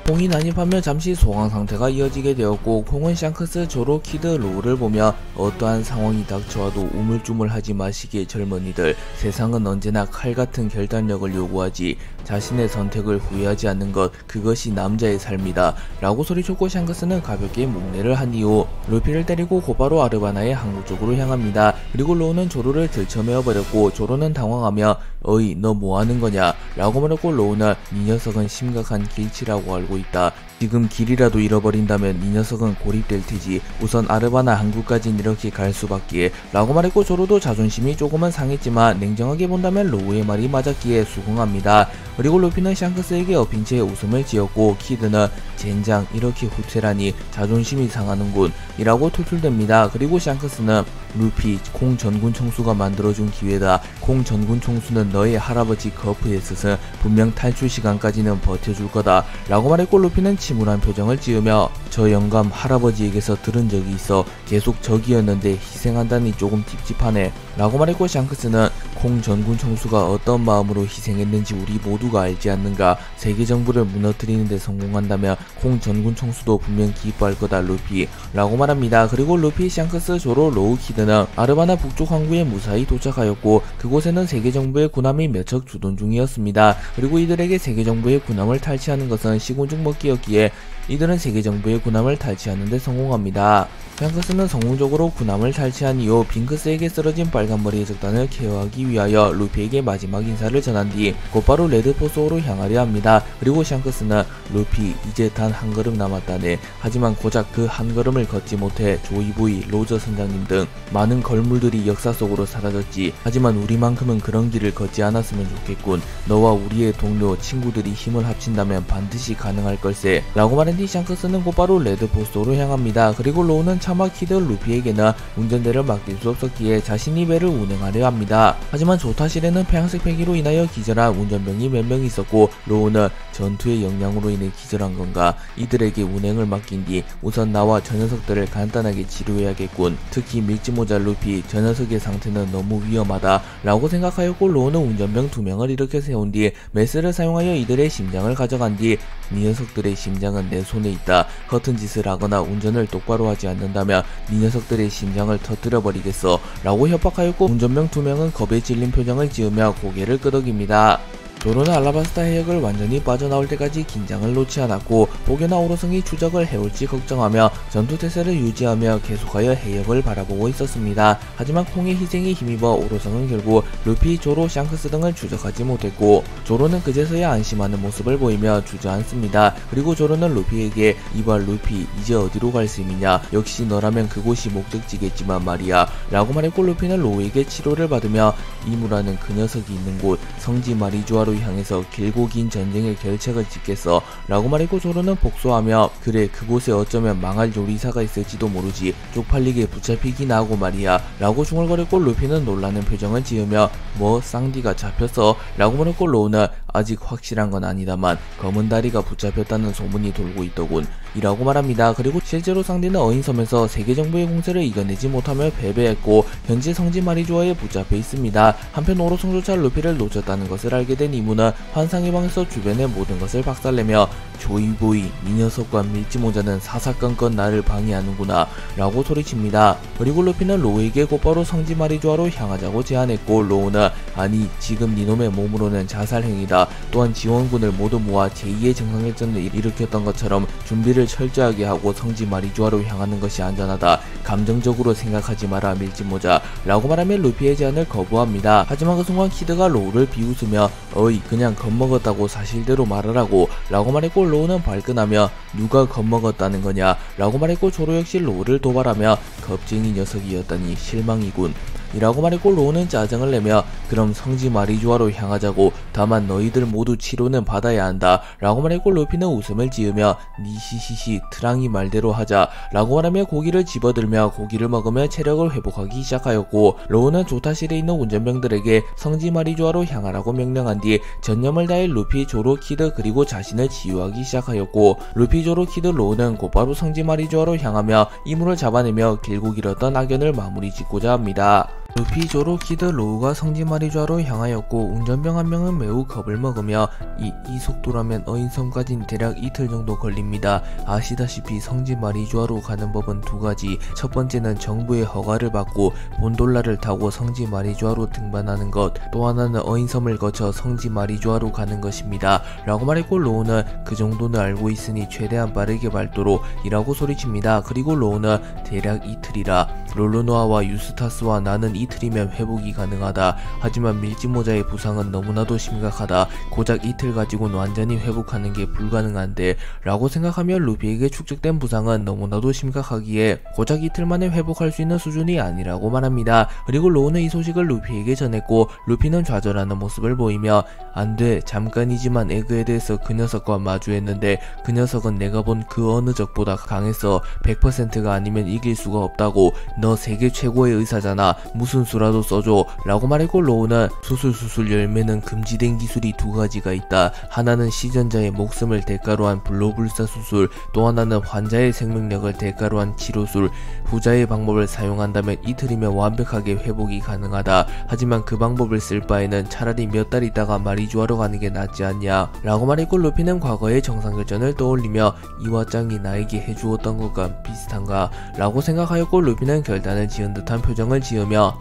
콩이 난입하며 잠시 소강 상태가 이어지게 되었고 콩은 샹크스, 조로, 키드, 로우를 보며 어떠한 상황이 닥쳐와도 우물쭈물하지 마시기에 젊은이들. 세상은 언제나 칼같은 결단력을 요구하지. 자신의 선택을 후회하지 않는 것, 그것이 남자의 삶이다. 라고 소리쳤고 샹크스는 가볍게 목례를 한 이후 루피를 때리고 곧바로 아르바나의 항구 쪽으로 향합니다. 그리고 로우는 조로를 들쳐매어버렸고 조로는 당황하며 어이, 너 뭐하는 거냐? 라고 말했고 로우는 이 녀석은 심각한 길치라고 알고 있다. 지금 길이라도 잃어버린다면 이 녀석은 고립될 테지. 우선 아르바나 항구까진 이렇게 갈 수밖에. 라고 말했고 조로도 자존심이 조금은 상했지만 냉정하게 본다면 로우의 말이 맞았기에 수긍합니다. 그리고 루피는 샹크스에게 엎인 채 웃음을 지었고 키드는 젠장, 이렇게 후퇴라니 자존심이 상하는군 이라고 툴툴댑니다. 그리고 샹크스는 루피, 콩 전군 총수가 만들어준 기회다. 콩 전군 총수는 너의 할아버지 거프의 스승, 분명 탈출 시간까지는 버텨줄 거다. 라고 말했고 루피는 침울한 표정을 지으며 저 영감 할아버지에게서 들은 적이 있어. 계속 적이었는데 희생한다니 조금 찝찝하네. 라고 말했고 샹크스는 콩 전군 총수가 어떤 마음으로 희생했는지 우리 모두가 알지 않는가. 세계정부를 무너뜨리는 데 성공한다면 콩 전군 총수도 분명 기뻐할 거다 루피. 라고 말합니다. 그리고 루피, 샹크스, 조로, 로우, 키드는 아르바나 북쪽 항구에 무사히 도착하였고 그곳에는 세계정부의 군함이 몇 척 주둔 중이었습니다. 그리고 이들에게 세계정부의 군함을 탈취하는 것은 시군죽 먹기였기에 이들은 세계정부의 군함을 탈취하는 데 성공합니다. 샹크스는 성공적으로 군함을 탈취한 이후 빙크스에게 쓰러진 빨간머리의 적단을 케어하기 위하여 루피에게 마지막 인사를 전한 뒤 곧바로 레드포소로 향하려 합니다. 그리고 샹크스는 루피, 이제 단 한 걸음 남았다네. 하지만 고작 그 한 걸음을 걷지 못해 조이보이, 로저 선장님 등 많은 걸물들이 역사 속으로 사라졌지. 하지만 우리만큼은 그런 길을 걷지 않았으면 좋겠군. 너와 우리의 동료, 친구들이 힘을 합친다면 반드시 가능할 걸세. 라고 말한 뒤 샹크스는 곧바로 레드포소로 향합니다. 그리고 로우는 차마 키드 루피에게는 운전대를 맡길 수 없었기에 자신이 배를 운행하려 합니다. 하지만 조타실에는 폐양색 폐기로 인하여 기절한 운전병이 몇 명 있었고 로우는 전투의 영향으로 인해 기절한 건가. 이들에게 운행을 맡긴 뒤 우선 나와 저 녀석들을 간단하게 치료해야겠군. 특히 밀짚모자 루피, 저 녀석의 상태는 너무 위험하다 라고 생각하였고 로우는 운전병 2명을 일으켜 세운 뒤 메스를 사용하여 이들의 심장을 가져간 뒤 이 녀석들의 심장은 내 손에 있다. 허튼 짓을 하거나 운전을 똑바로 하지 않는다면 이 녀석들의 심장을 터뜨려 버리겠어 라고 협박하였고 운전병 2명은 겁에 질린 표정을 지으며 고개를 끄덕입니다. 조로는 알라바스타 해역을 완전히 빠져나올 때까지 긴장을 놓지 않았고 보게나 오로성이 추적을 해올지 걱정하며 전투태세를 유지하며 계속하여 해역을 바라보고 있었습니다. 하지만 콩의 희생에 힘입어 오로성은 결국 루피, 조로, 샹크스 등을 추적하지 못했고 조로는 그제서야 안심하는 모습을 보이며 주저앉습니다. 그리고 조로는 루피에게 이발 루피, 이제 어디로 갈 셈이냐. 역시 너라면 그곳이 목적지겠지만 말이야 라고 말했고 루피는 로우에게 치료를 받으며 이무라는 그 녀석이 있는 곳 성지 마리주아로 마리주아로 향해서 길고 긴 전쟁의 결책을 짓겠어 라고 말했고 조로는 복수하며 그래 그곳에 어쩌면 망할 요리사가 있을지도 모르지 쪽팔리게 붙잡히기나 하고 말이야 라고 중얼거렸고 루피는 놀라는 표정을 지으며 뭐 쌍디가 잡혔어 라고 말했고 로우는 아직 확실한 건 아니다만 검은 다리가 붙잡혔다는 소문이 돌고 있더군 이라고 말합니다. 그리고 실제로 쌍디는 어인섬에서 세계 정부의 공세를 이겨내지 못하며 패배했고 현재 성지 마리주아에 붙잡혀 있습니다. 한편 오로성조차 루피를 놓쳤다는 것을 알게 된 이무는 환상의 방에서 주변의 모든 것을 박살내며 조이보이 이 녀석과 밀지모자는 사사건건 나를 방해하는구나 라고 소리칩니다. 그리고 루피는 로우에게 곧바로 성지 마리주아로 향하자고 제안했고 로우는 아니 지금 니놈의 몸으로는 자살행위다. 또한 지원군을 모두 모아 제2의 정상회전을 일으켰던 것처럼 준비를 철저하게 하고 성지 마리주아로 향하는 것이 안전하다. 감정적으로 생각하지 마라 밀지모자 라고 말하며 루피의 제안을 거부합니다. 하지만 그 순간 키드가 로우를 비웃으며 어이 그냥 겁먹었다고 사실대로 말하라고 라고 말했고 로우는 발끈하며 누가 겁먹었다는 거냐 라고 말했고 조로 역시 로우를 도발하며 겁쟁이 녀석이었다니 실망이군 이라고 말했고 로우는 짜증을 내며 그럼 성지 마리주아로 향하자고 다만 너희들 모두 치료는 받아야 한다 라고 말했고 루피는 웃음을 지으며 니시시시 트랑이 말대로 하자 라고 말하며 고기를 집어들며 고기를 먹으며 체력을 회복하기 시작하였고 로우는 조타실에 있는 운전병들에게 성지 마리주아로 향하라고 명령한 뒤 전념을 다해 루피, 조로, 키드 그리고 자신을 치유하기 시작하였고 루피, 조로, 키드, 로우는 곧바로 성지 마리주아로 향하며 이물을 잡아내며 길고 길었던 악연을 마무리 짓고자 합니다. 루피, 조로, 키드, 로우가 성지 마리주아로 향하였고 운전병 한 명은 매우 겁을 먹으며 이 속도라면 어인섬까진 대략 이틀 정도 걸립니다. 아시다시피 성지 마리주아로 가는 법은 두 가지. 첫 번째는 정부의 허가를 받고 본돌라를 타고 성지 마리주아로 등반하는 것, 또 하나는 어인섬을 거쳐 성지 마리주아로 가는 것입니다. 라고 말했고 로우는 그 정도는 알고 있으니 최대한 빠르게 밟도록 이라고 소리칩니다. 그리고 로우는 대략 이틀이라 롤로노아와 유스타스와 나는 이틀이면 회복이 가능하다. 하지만 밀지모자의 부상은 너무나도 심각하다. 고작 이틀 가지고는 완전히 회복하는 게 불가능한데 라고 생각하며 루피에게 축적된 부상은 너무나도 심각하기에 고작 이틀 만에 회복할 수 있는 수준이 아니라고 말합니다. 그리고 로우는 이 소식을 루피에게 전했고 루피는 좌절하는 모습을 보이며 안돼 잠깐이지만 에그에 대해서 그 녀석과 마주했는데 그 녀석은 내가 본 그 어느 적보다 강해서 100%가 아니면 이길 수가 없다고. 너 세계 최고의 의사잖아. 무슨 수라도 써줘 라고 말했고 로우는 수술 열매는 금지된 기술이 두 가지가 있다. 하나는 시전자의 목숨을 대가로 한 불로불사 수술, 또 하나는 환자의 생명력을 대가로 한 치료술. 후자의 방법을 사용한다면 이틀이면 완벽하게 회복이 가능하다. 하지만 그 방법을 쓸 바에는 차라리 몇 달 있다가 마리주아로 가는 게 낫지 않냐 라고 말했고 루피는 과거의 정상결전을 떠올리며 이와짱이 나에게 해주었던 것과 비슷한가 라고 생각하였고 루피는 결단을 지은 듯한 표정을 지으며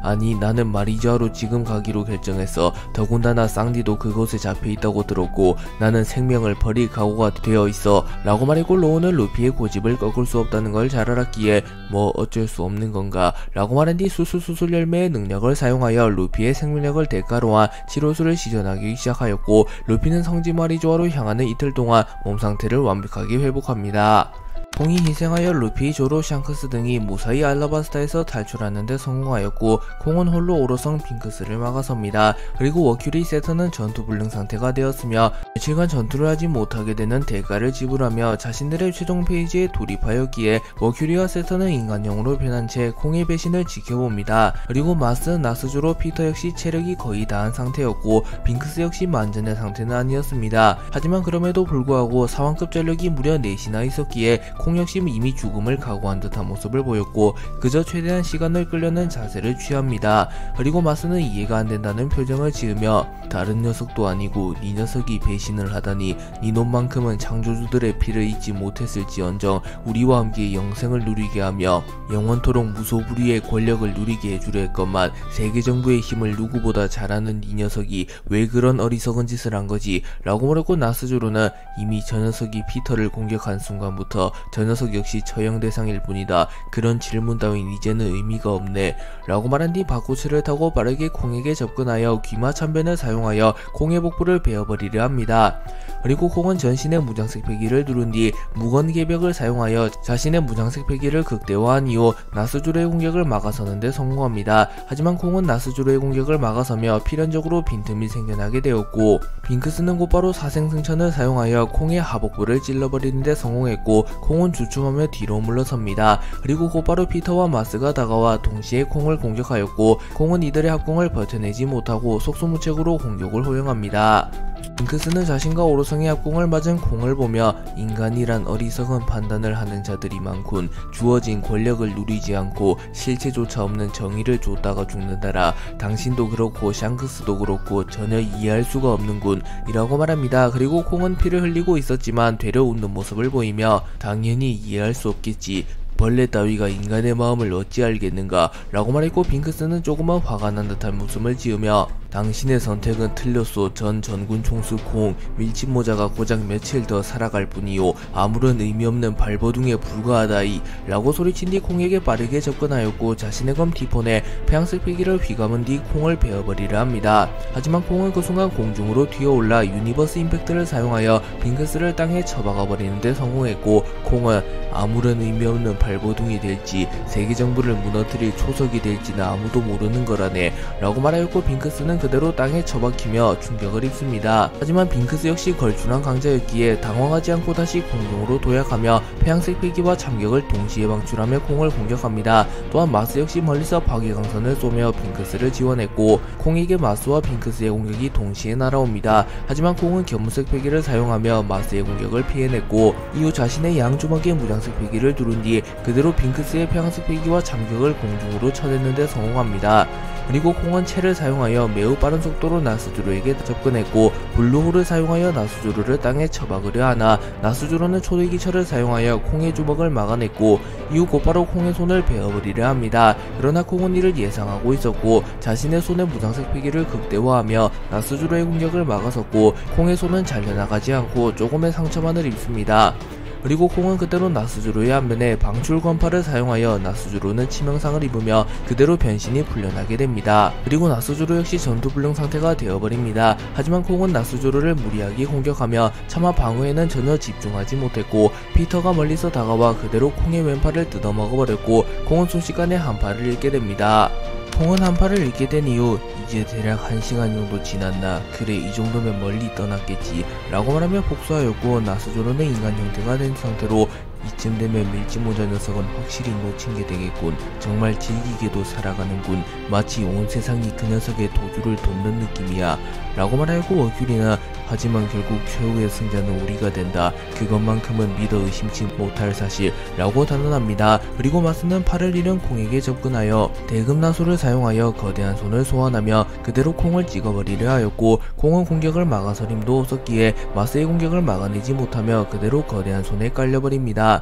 아니 나는 마리주아로 지금 가기로 결정했어. 더군다나 쌍디도 그곳에 잡혀있다고 들었고 나는 생명을 버릴 각오가 되어 있어 라고 말했고 로우는 루피의 고집을 꺾을 수 없다는 걸 잘 알았기에 뭐 어쩔 수 없는 건가 라고 말한 뒤 수술 열매의 능력을 사용하여 루피의 생명력을 대가로 한 치료술을 시전하기 시작하였고 루피는 성지 마리주아로 향하는 이틀 동안 몸 상태를 완벽하게 회복합니다. 콩이 희생하여 루피, 조로, 샹크스 등이 무사히 알라바스타에서 탈출하는 데 성공하였고 콩은 홀로 오로성 핑크스를 막아섭니다. 그리고 워큐리 세터는 전투 불능 상태가 되었으며 며칠간 전투를 하지 못하게 되는 대가를 지불하며 자신들의 최종 페이지에 돌입하였기에 워큐리와 세터는 인간형으로 변한 채 콩의 배신을 지켜봅니다. 그리고 마스, 나스조로, 피터 역시 체력이 거의 다한 상태였고 핑크스 역시 만전의 상태는 아니었습니다. 하지만 그럼에도 불구하고 사왕급 전력이 무려 4이나 있었기에 콩 역시 이미 죽음을 각오한 듯한 모습을 보였고 그저 최대한 시간을 끌려는 자세를 취합니다. 그리고 마스는 이해가 안 된다는 표정을 지으며 다른 녀석도 아니고 네 녀석이 배신을 하다니 네 놈만큼은 창조주들의 피를 잊지 못했을지언정 우리와 함께 영생을 누리게 하며 영원토록 무소불위의 권력을 누리게 해주려 했건만 세계 정부의 힘을 누구보다 잘 아는 네 녀석이 왜 그런 어리석은 짓을 한 거지 라고 말했고 나스조로는 이미 저 녀석이 피터를 공격한 순간부터 저 녀석 역시 처형 대상일 뿐이다. 그런 질문 따윈 이제는 의미가 없네. 라고 말한 뒤 바코츠를 타고 빠르게 콩에게 접근하여 귀마참변을 사용하여 콩의 복부를 베어버리려 합니다. 그리고 콩은 전신의 무장색 패기를 누른 뒤 무건개벽을 사용하여 자신의 무장색 패기를 극대화한 이후 나스주로의 공격을 막아서는 데 성공합니다. 하지만 콩은 나스주로의 공격을 막아서며 필연적으로 빈틈이 생겨나게 되었고, 빙크스는 곧바로 사생승천을 사용하여 콩의 하복부를 찔러버리는 데 성공했고, 콩은 주춤하며 뒤로 물러섭니다. 그리고 곧바로 피터와 마스가 다가와 동시에 콩을 공격하였고, 콩은 이들의 합공을 버텨내지 못하고 속수무책으로 공격을 허용합니다. 빙크스는 자신과 오로성의 합공을 맞은 콩을 보며 인간이란 어리석은 판단을 하는 자들이 많군. 주어진 권력을 누리지 않고 실체조차 없는 정의를 쫓다가 죽는다라. 당신도 그렇고 샹크스도 그렇고 전혀 이해할 수가 없는군. 이라고 말합니다. 그리고 콩은 피를 흘리고 있었지만 되려 웃는 모습을 보이며 당연히 이해할 수 없겠지. 벌레 따위가 인간의 마음을 어찌 알겠는가 라고 말했고, 빙크스는 조금만 화가 난 듯한 웃음을 지으며 당신의 선택은 틀렸소. 전 전군 총수 콩. 밀짚모자가 고작 며칠 더 살아갈 뿐이요. 아무런 의미 없는 발버둥에 불과하다이. 라고 소리친 뒤 콩에게 빠르게 접근하였고, 자신의 검 티폰에 폐양색 패기를 휘감은 뒤 콩을 베어버리려 합니다. 하지만 콩은 그 순간 공중으로 튀어올라 유니버스 임팩트를 사용하여 빙크스를 땅에 처박아 버리는데 성공했고, 콩은 아무런 의미 없는 발버둥이 될지 세계 정부를 무너뜨릴 초석이 될지는 아무도 모르는 거라네. 라고 말하였고, 빙크스는 그대로 땅에 처박히며 충격을 입습니다. 하지만 빙크스 역시 걸출한 강자였기에 당황하지 않고 다시 공중으로 도약하며 폐양색 패기와 참격을 동시에 방출하며 콩을 공격합니다. 또한 마스 역시 멀리서 파괴강선을 쏘며 빙크스를 지원했고, 콩에게 마스와 빙크스의 공격이 동시에 날아옵니다. 하지만 콩은 견무색 패기를 사용하며 마스의 공격을 피해냈고, 이후 자신의 양주먹의 무장색 패기를 두른 뒤 그대로 빙크스의 폐양색 패기와 참격을 공중으로 쳐냈는데 성공합니다. 그리고 콩은 채를 사용하여 매우 빠른 속도로 나스주로에게 접근했고, 블루홀을 사용하여 나스주로를 땅에 처박으려 하나 나스주로는 초대기철을 사용하여 콩의 주먹을 막아냈고, 이후 곧바로 콩의 손을 베어버리려 합니다. 그러나 콩은 이를 예상하고 있었고 자신의 손의 무장색 패기를 극대화하며 나스주로의 공격을 막아섰고, 콩의 손은 잘려나가지 않고 조금의 상처만을 입습니다. 그리고 콩은 그대로 나스주로의 안면에 방출 건파를 사용하여 나스주로는 치명상을 입으며 그대로 변신이 풀려나게 됩니다. 그리고 나스주로 역시 전투불능 상태가 되어버립니다. 하지만 콩은 나스주로를 무리하게 공격하며 차마 방어에는 전혀 집중하지 못했고, 피터가 멀리서 다가와 그대로 콩의 왼팔을 뜯어먹어버렸고, 콩은 순식간에 한 팔을 잃게 됩니다. 콩은 한 팔을 잃게 된 이후 이제 대략 1시간 정도 지났나, 그래 이 정도면 멀리 떠났겠지 라고 말하며 복수하였고, 나스조로는 인간 형태가 된 상태로 이쯤 되면 밀짚모자 녀석은 확실히 놓친 게 되겠군. 정말 질기게도 살아가는군. 마치 온 세상이 그 녀석의 도주를 돕는 느낌이야. 라고 말하고 어큐리는 하지만 결국 최후의 승자는 우리가 된다. 그것만큼은 믿어 의심치 못할 사실. 라고 단언합니다. 그리고 마스는 팔을 잃은 콩에게 접근하여 대금나소를 사용하여 거대한 손을 소환하며 그대로 콩을 찍어버리려 하였고, 콩은 공격을 막아설 힘도 없었기에 마스의 공격을 막아내지 못하며 그대로 거대한 손에 깔려버립니다.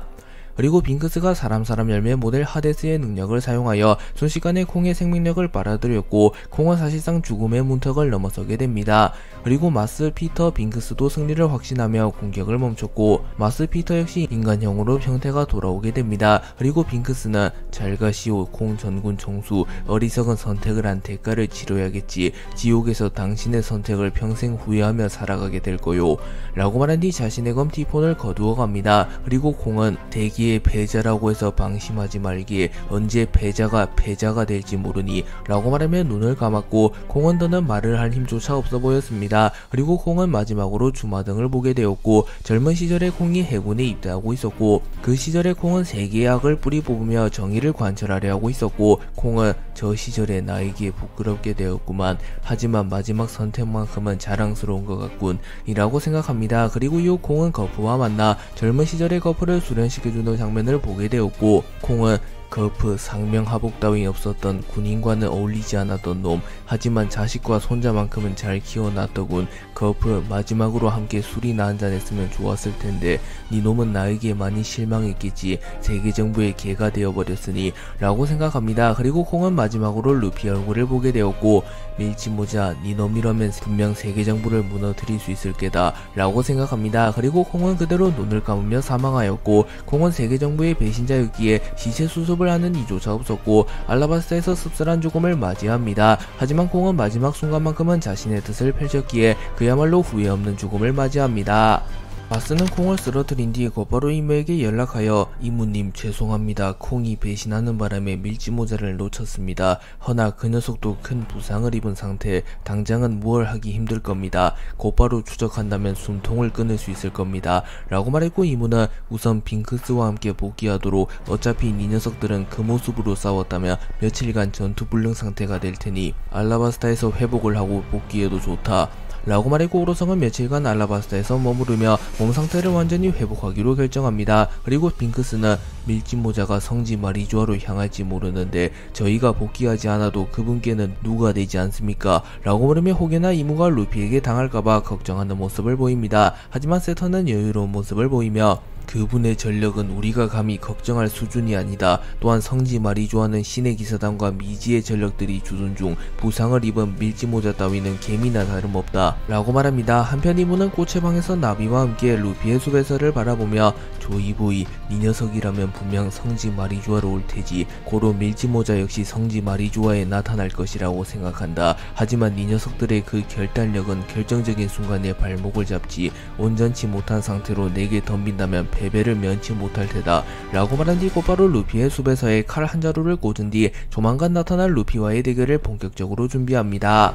그리고 빙크스가 사람 열매 모델 하데스의 능력을 사용하여 순식간에 콩의 생명력을 빨아들였고, 콩은 사실상 죽음의 문턱을 넘어서게 됩니다. 그리고 마스, 피터, 빙크스도 승리를 확신하며 공격을 멈췄고, 마스, 피터 역시 인간형으로 형태가 돌아오게 됩니다. 그리고 빙크스는 잘 가시오 콩 전군 총수, 어리석은 선택을 한 대가를 치러야겠지. 지옥에서 당신의 선택을 평생 후회하며 살아가게 될 거요. 라고 말한 뒤 자신의 검 티폰을 거두어 갑니다. 그리고 콩은 대기의 패자라고 해서 방심하지 말기에 언제 패자가 될지 모르니 라고 말하며 눈을 감았고, 콩은 더는 말을 할 힘조차 없어 보였습니다. 그리고 콩은 마지막으로 주마등을 보게 되었고, 젊은 시절에 콩이 해군에 입대하고 있었고, 그 시절에 콩은 세계의 악을 뿌리 뽑으며 정의를 관철하려 하고 있었고, 콩은 저 시절에 나에게 부끄럽게 되었구만. 하지만 마지막 선택만큼은 자랑스러운 것 같군 이라고 생각합니다. 그리고 이후 콩은 거프와 만나 젊은 시절의 거프를 수련시켜주는 장면을 보게 되었고, 콩은 거프, 상명하복 따윈 없었던 군인과는 어울리지 않았던 놈. 하지만 자식과 손자만큼은 잘 키워놨더군. 거프, 마지막으로 함께 술이나 한잔했으면 좋았을 텐데 네 놈은 나에게 많이 실망했겠지. 세계정부의 개가 되어버렸으니 라고 생각합니다. 그리고 콩은 마지막으로 루피 얼굴을 보게 되었고, 밀짚모자, 네 놈이라면 분명 세계정부를 무너뜨릴 수 있을 게다 라고 생각합니다. 그리고 콩은 그대로 눈을 감으며 사망하였고, 콩은 세계정부의 배신자였기에 시체 수습을 하는 이조차 없었고 알라바스타에서 씁쓸한 죽음을 맞이합니다. 하지만 콩은 마지막 순간만큼은 자신의 뜻을 펼쳤기에 그야말로 후회 없는 죽음을 맞이합니다. 바스는 콩을 쓰러뜨린 뒤 곧바로 이모에게 연락하여 이모님 죄송합니다. 콩이 배신하는 바람에 밀짚모자를 놓쳤습니다. 허나 그 녀석도 큰 부상을 입은 상태, 당장은 뭘 하기 힘들 겁니다. 곧바로 추적한다면 숨통을 끊을 수 있을 겁니다. 라고 말했고, 이모는 우선 빙크스와 함께 복귀하도록, 어차피 이 녀석들은 그 모습으로 싸웠다면 며칠간 전투불능 상태가 될 테니 알라바스타에서 회복을 하고 복귀해도 좋다 라고 말했고, 오로성은 며칠간 알라바스타에서 머무르며 몸 상태를 완전히 회복하기로 결정합니다. 그리고 빙크스는 밀짚모자가 성지 마리주아로 향할지 모르는데 저희가 복귀하지 않아도 그분께는 누가 되지 않습니까? 라고 물으며 혹여나 이모가 루피에게 당할까봐 걱정하는 모습을 보입니다. 하지만 세터는 여유로운 모습을 보이며 그분의 전력은 우리가 감히 걱정할 수준이 아니다. 또한 성지 마리주아는 신의 기사단과 미지의 전력들이 주둔 중 부상을 입은 밀짚모자 따위는 개미나 다름없다 라고 말합니다. 한편 이모는 꽃의 방에서 나비와 함께 루피의 숲에서를 바라보며 조이보이, 네 녀석이라면 분명 성지 마리주아로 올 테지. 고로 밀짚모자 역시 성지 마리주아에 나타날 것이라고 생각한다. 하지만 네 녀석들의 그 결단력은 결정적인 순간에 발목을 잡지 온전치 못한 상태로 내게 덤빈다면 패배를 면치 못할 테다 라고 말한 뒤 곧바로 루피의 숲에서의 칼 한 자루를 꽂은 뒤 조만간 나타날 루피와의 대결을 본격적으로 준비합니다.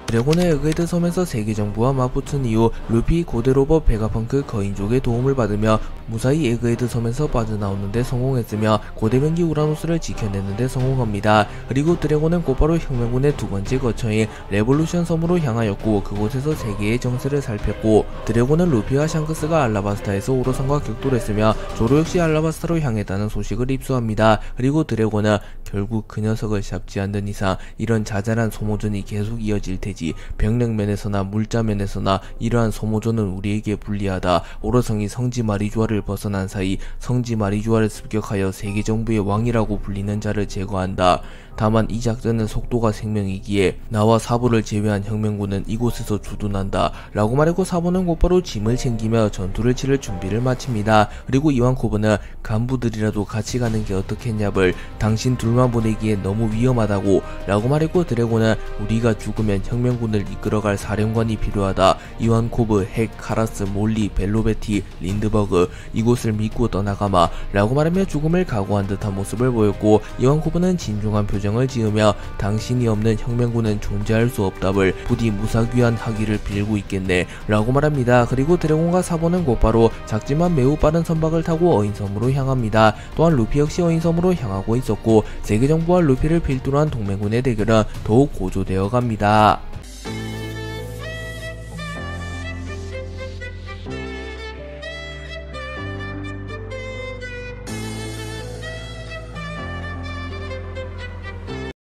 드래곤의 에그헤드 섬에서 세계정부와 맞붙은 이후 루피, 고데로버, 베가펑크, 거인족의 도움을 받으며 무사히 에그헤드 섬에서 빠져나오는데 성공했으며 고대변기 우라노스를 지켜내는데 성공합니다. 그리고 드래곤은 곧바로 혁명군의 두 번째 거처인 레볼루션 섬으로 향하였고 그곳에서 세계의 정세를 살폈고, 드래곤은 루피와 샹크스가 알라바스타에서 오로성과 격돌했으며 조로 역시 알라바스타로 향했다는 소식을 입수합니다. 그리고 드래곤은 결국 그 녀석을 잡지 않는 이상 이런 자잘한 소모전이 계속 이어질 테지. 병력면에서나 물자면에서나 이러한 소모전은 우리에게 불리하다. 오로성이 성지 마리주아를 벗어난 사이 성지 마리주아를 습격하여 세계정부의 왕이라고 불리는 자를 제거한다. 다만 이 작전은 속도가 생명이기에 나와 사부를 제외한 혁명군은 이곳에서 주둔한다 라고 말했고, 사부는 곧바로 짐을 챙기며 전투를 치를 준비를 마칩니다. 그리고 이완코브는 간부들이라도 같이 가는 게 어떻겠냐벌, 당신 둘만 보내기에 너무 위험하다고 라고 말했고, 드래곤은 우리가 죽으면 혁명군을 이끌어갈 사령관이 필요하다. 이완코브, 핵, 카라스, 몰리, 벨로베티, 린드버그 이곳을 믿고 떠나가마 라고 말하며 죽음을 각오한 듯한 모습을 보였고, 이완코브는 진중한 표정을 지으며 당신이 없는 혁명군은 존재할 수 없다벌, 부디 무사귀한 하기를 빌고 있겠네 라고 말합니다. 그리고 드래곤과 사보는 곧바로 작지만 매우 빠른 선박을 타고 어인섬으로 향합니다. 또한 루피 역시 어인섬으로 향하고 있었고, 세계정부와 루피를 필두로 한 동맹군의 대결은 더욱 고조되어 갑니다.